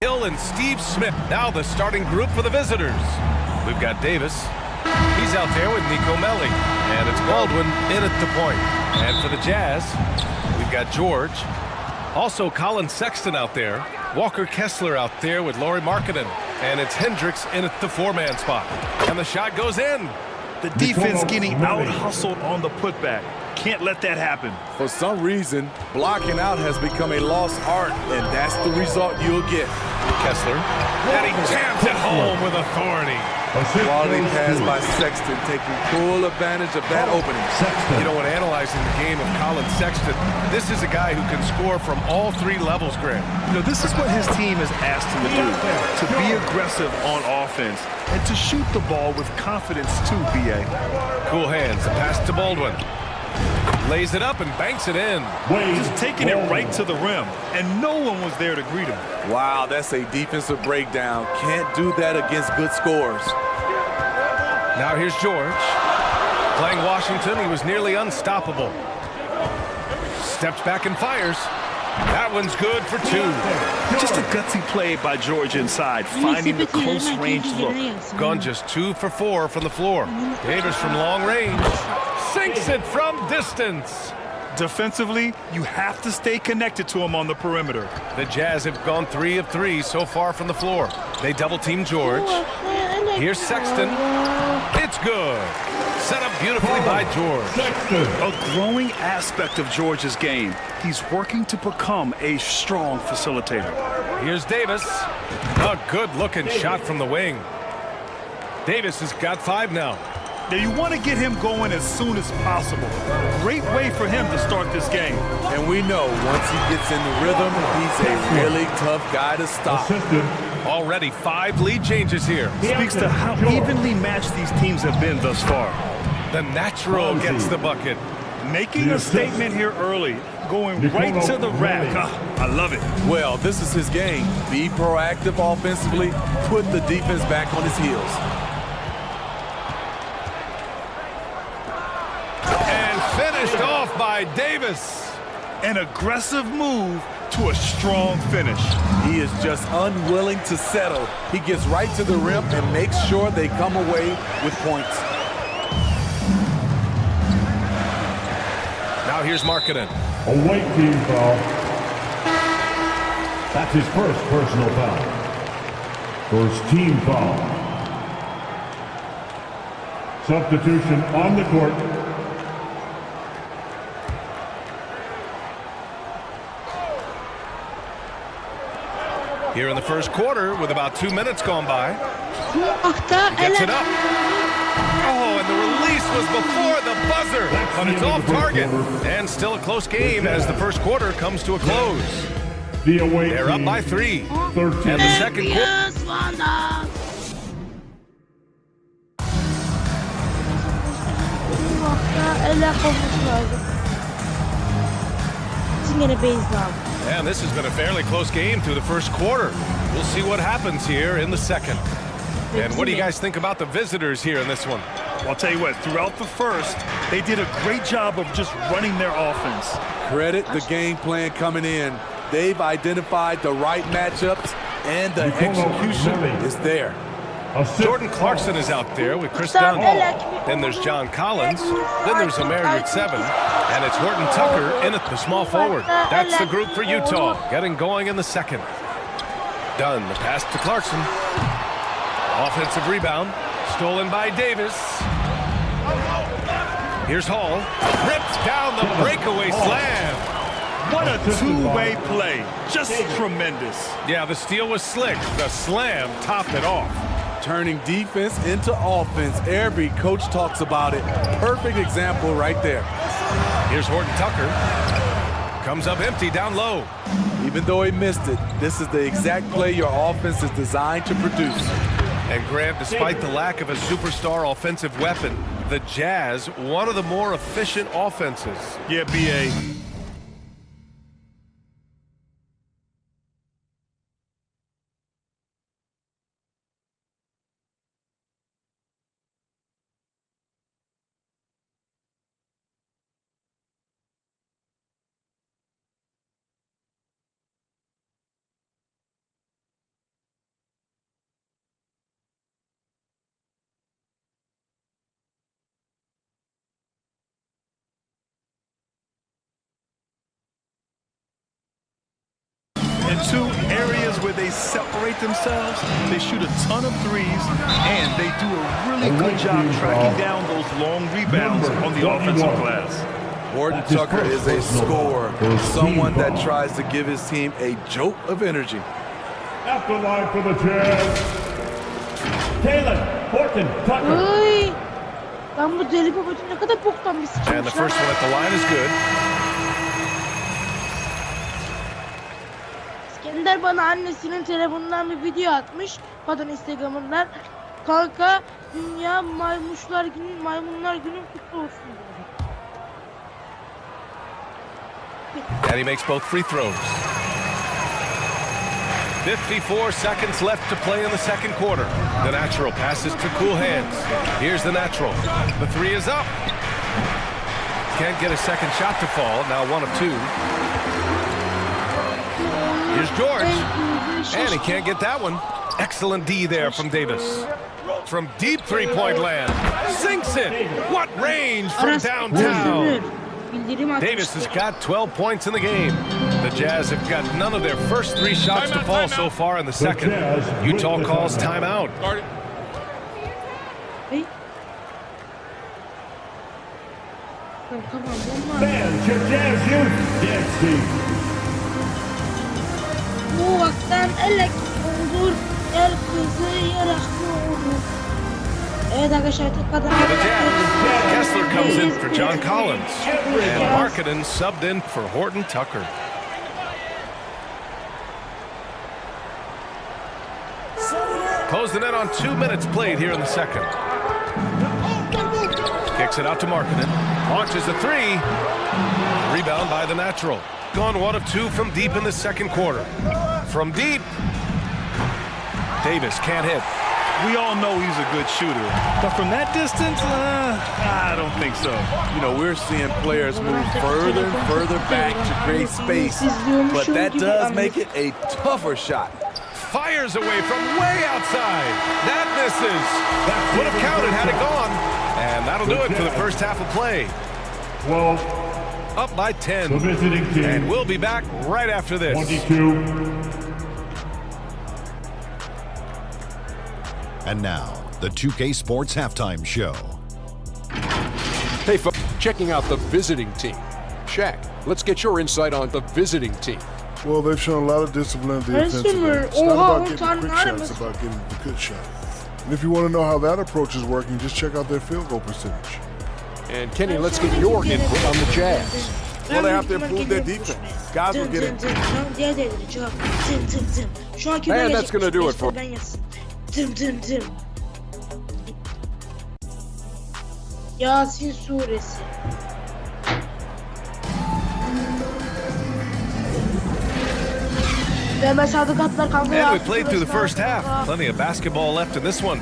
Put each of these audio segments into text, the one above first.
Hill and Steve Smith. Now the starting group for the visitors. We've got Davis. He's out there with Nico Melli. And it's Baldwin in at the point. And for the Jazz, we've got George. Also Colin Sexton out there. Walker Kessler out there with Lauri Markkanen. And it's Hendricks in at the four-man spot. And the shot goes in. The defense getting out-hustled on the putback. Can't let that happen. For some reason, blocking out has become a lost art, and that's the result you'll get. Kessler. And he jams it home with authority. Quality pass by Sexton, taking full advantage of that opening. You know, when analyzing the game of Colin Sexton, this is a guy who can score from all three levels, Graham. You know, this is what his team has asked him to do, to be aggressive on offense and to shoot the ball with confidence too, B.A. Cool hands, the pass to Baldwin. Lays it up and banks it in. Just taking it right to the rim, and no one was there to greet him. Wow, that's a defensive breakdown. Can't do that against good scores. Now here's George. Playing Washington, he was nearly unstoppable. Steps back and fires. That one's good for two. Just a gutsy play by George inside, finding the close range look. Gone just 2 for 4 from the floor. Davis from long range. Sinks it from distance. Defensively, you have to stay connected to him on the perimeter. The Jazz have gone 3 of 3 so far from the floor. They double-team George. Here's Sexton. It's good. Set up beautifully by George. A growing aspect of George's game. He's working to become a strong facilitator. Here's Davis. A good-looking shot from the wing. Davis has got 5 now. Now you want to get him going as soon as possible. Great way for him to start this game. And we know once he gets in the rhythm, he's a really tough guy to stop. Already 5 lead changes here. Speaks to how evenly matched these teams have been thus far. The natural gets the bucket. Making a statement here early, going right to the rack. I love it. Well, this is his game. Be proactive offensively, put the defense back on his heels. And finished off by Davis. An aggressive move to a strong finish. He is just unwilling to settle. He gets right to the rim and makes sure they come away with points. Now here's Markkanen. A white team foul. That's his first personal foul. First team foul. Substitution on the court. Here in the first quarter with about 2 minutes gone by. He gets it up. Oh, and the release was before the buzzer, but it's off target. And still a close game as the first quarter comes to a close. They're up by 3. And the second quarter. And this has been a fairly close game through the first quarter. We'll see what happens here in the second. And what do you guys think about the visitors here in this one? Well, I'll tell you what, throughout the first, they did a great job of just running their offense. Credit the game plan coming in. They've identified the right matchups, and the execution is there. Jordan Clarkson is out there with Chris Dunn. Then there's John Collins. Then there's Omer at 7. And it's Horton Tucker in at the small forward. That's the group for Utah, getting going in the second. Dunn, the pass to Clarkson. Offensive rebound, stolen by Davis. Here's Hall. Ripped down the breakaway slam. What a two-way play. Just tremendous. Yeah, the steal was slick. The slam topped it off. Turning defense into offense. Every coach talks about it. Perfect example right there. Here's Horton Tucker. Comes up empty down low. Even though he missed it, this is the exact play your offense is designed to produce. And Grant, despite the lack of a superstar offensive weapon, the Jazz, one of the more efficient offenses. Yeah, B.A. In two areas where they separate themselves, they shoot a ton of threes, and they do a really good job tracking down those long rebounds on the offensive glass. Horton Tucker is a scorer, someone that tries to give his team a jolt of energy. At the line for the Jazz, Taylor Horton Tucker. Ay. Ben bu deli babacı ne kadar boktan bir sıçramış. And the first one at the line is good. İskender bana annesinin telefonundan bir video atmış. Pardon, Instagram'ından. Kanka, dünya maymunlar günün kutlu olsun diyor. And he makes both free throws. 54 seconds left to play in the second quarter. The natural passes to cool hands. Here's the natural. The three is up. Can't get a second shot to fall. Now 1 of 2. Here's George. And he can't get that one. Excellent D there from Davis. From deep three-point land. Sinks it. What range from downtown. Davis has got 12 points in the game. The Jazz have got none of their first 3 shots to fall so far in the second. Utah calls timeout. Hey. Come on. Fans, your Jazz Youth Dance Team. Bu vakten elek olur. El kızı yaraklı olur. Evet arkadaşlar, tekrardan. For the Jazz, Kessler comes in for John Collins. And Markkanen subbed in for Horton Tucker. Close the net on 2 minutes played here in the second. Kicks it out to Markkanen. Launches a three. Rebound by the natural. Gone 1 of 2 from deep in the second quarter. From deep. Davis can't hit. We all know he's a good shooter, but from that distance, I don't think so. You know, we're seeing players move further and further back to create space, but that does make it a tougher shot. Fires away from way outside. That misses. That would have counted had it gone. And that'll do it for the first half of play. 12. Up by 10. The visiting team. And we'll be back right after this. 22. And now, the 2K Sports Halftime Show. Hey, folks, checking out the visiting team. Shaq, let's get your insight on the visiting team. Well, they've shown a lot of discipline at the offensive end. It's not about getting quick shots, it's about getting the good shot. And if you want to know how that approach is working, just check out their field goal percentage. And Kenny, let's get your input on the Jazz. Well, they have to improve their defense. Guys will get it. And that's going to do it for Yasin suresi. And we played through the first half. Plenty of basketball left in this one.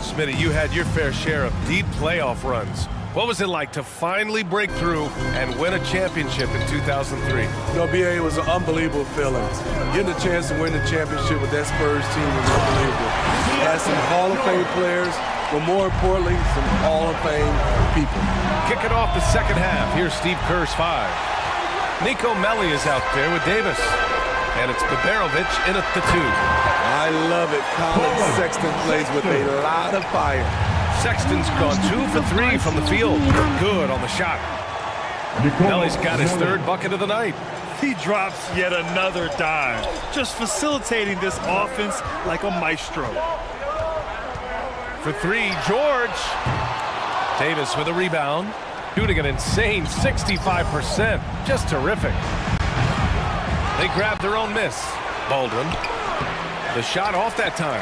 Smitty, you had your fair share of deep playoff runs. What was it like to finally break through and win a championship in 2003? BA, it was an unbelievable feeling. Getting a chance to win the championship with that Spurs team was unbelievable. Had some Hall of Fame players, but more importantly, some Hall of Fame people. Kicking off the second half, here's Steve Kerr's 5. Nico Melli is out there with Davis. And it's Baberovic in at the 2. I love it. Colin Sexton plays with a lot of fire. Sexton's gone 2 for 3 from the field. Good on the shot. Melli's got his 3rd bucket of the night. He drops yet another dime, just facilitating this offense like a maestro. For 3, George. Davis with a rebound. Shooting an insane 65%. Just terrific. They grabbed their own miss. Baldwin. The shot off that time.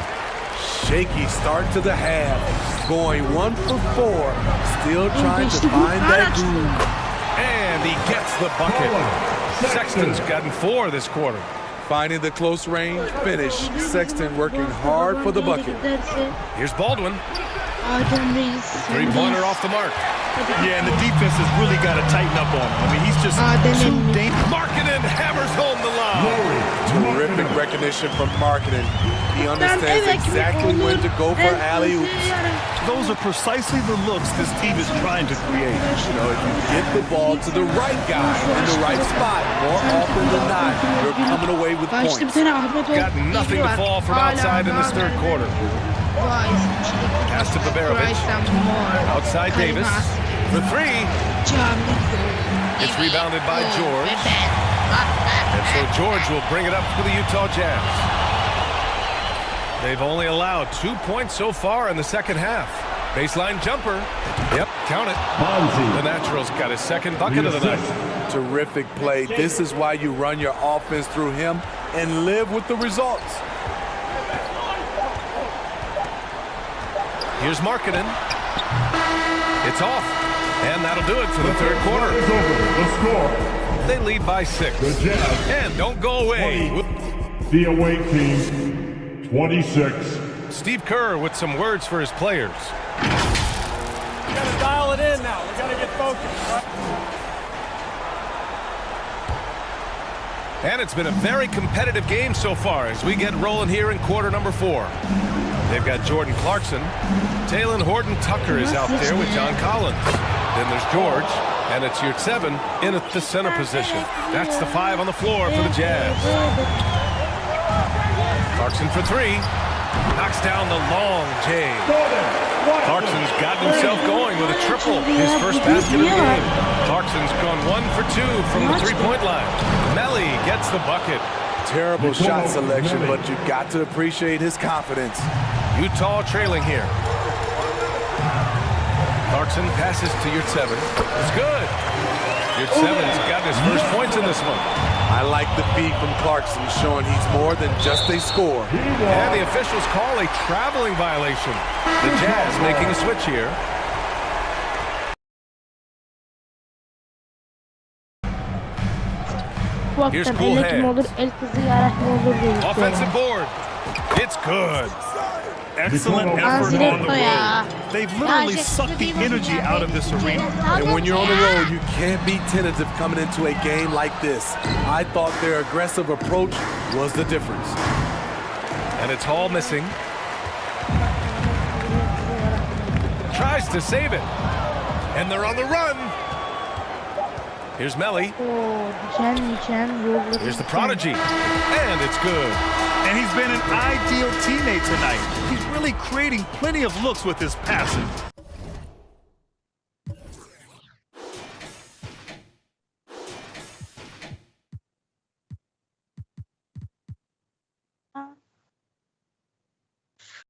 Shaky start to the half. Going 1 for 4. Still trying to find that groove. And he gets the bucket. Sexton's gotten 4 this quarter. Finding the close range finish. Sexton working hard for the bucket. Here's Baldwin. 3-pointer off the mark. Yeah, and the defense has really got to tighten up on him. I mean, he's just too dangerous. Markkanen hammers home the lob. Terrific recognition from marketing. He understands exactly when to go for alley-oops. Those are precisely the looks this team is trying to create. You know, if you get the ball to the right guy in the right spot, more often than not, you're coming away with Bak işte bir points. tane Ahmet Got nothing to fall from outside in this third quarter. Pass to Baberovic. Outside Davis. For three. It's rebounded by George. And so George will bring it up for the Utah Jazz. They've only allowed 2 points so far in the second half. Baseline jumper. Yep, count it. The Natural's got his second bucket of the night. Terrific play. This is why you run your offense through him and live with the results. Here's Markkanen. It's off. And that'll do it for the third quarter. The score. They lead by 6. The Jazz. And don't go away. The away team, 26. Steve Kerr with some words for his players. We gotta dial it in now. We gotta get focused. And it's been a very competitive game so far as we get rolling here in quarter number 4. They've got Jordan Clarkson. Taylor Horton-Tucker is out there with John Collins. Then there's George, and it's Yurtseven in at the center position. That's the 5 on the floor for the Jazz. Clarkson for 3. Knocks down the long J. Clarkson's gotten himself going with a triple. His first basket of the game. Clarkson's gone 1 for 2 from the three-point line. Melly gets the bucket. Terrible shot selection, but you've got to appreciate his confidence. Utah trailing here. Clarkson passes to Yurtseven. It's good. Yurtseven's got his first points in this one. I like the feed from Clarkson, showing he's more than just a scorer. And the officials call a traveling violation. The Jazz making a switch here. Here's cool hands. Offensive board. It's good. Excellent effort on the road. They've literally sucked the energy out of this arena. And when you're on the road, you can't be tentative coming into a game like this. I thought their aggressive approach was the difference. And it's Hall missing. Tries to save it. And they're on the run. Here's Melly. Here's the prodigy. And it's good. And he's been an ideal teammate tonight. He's really creating plenty of looks with his passing.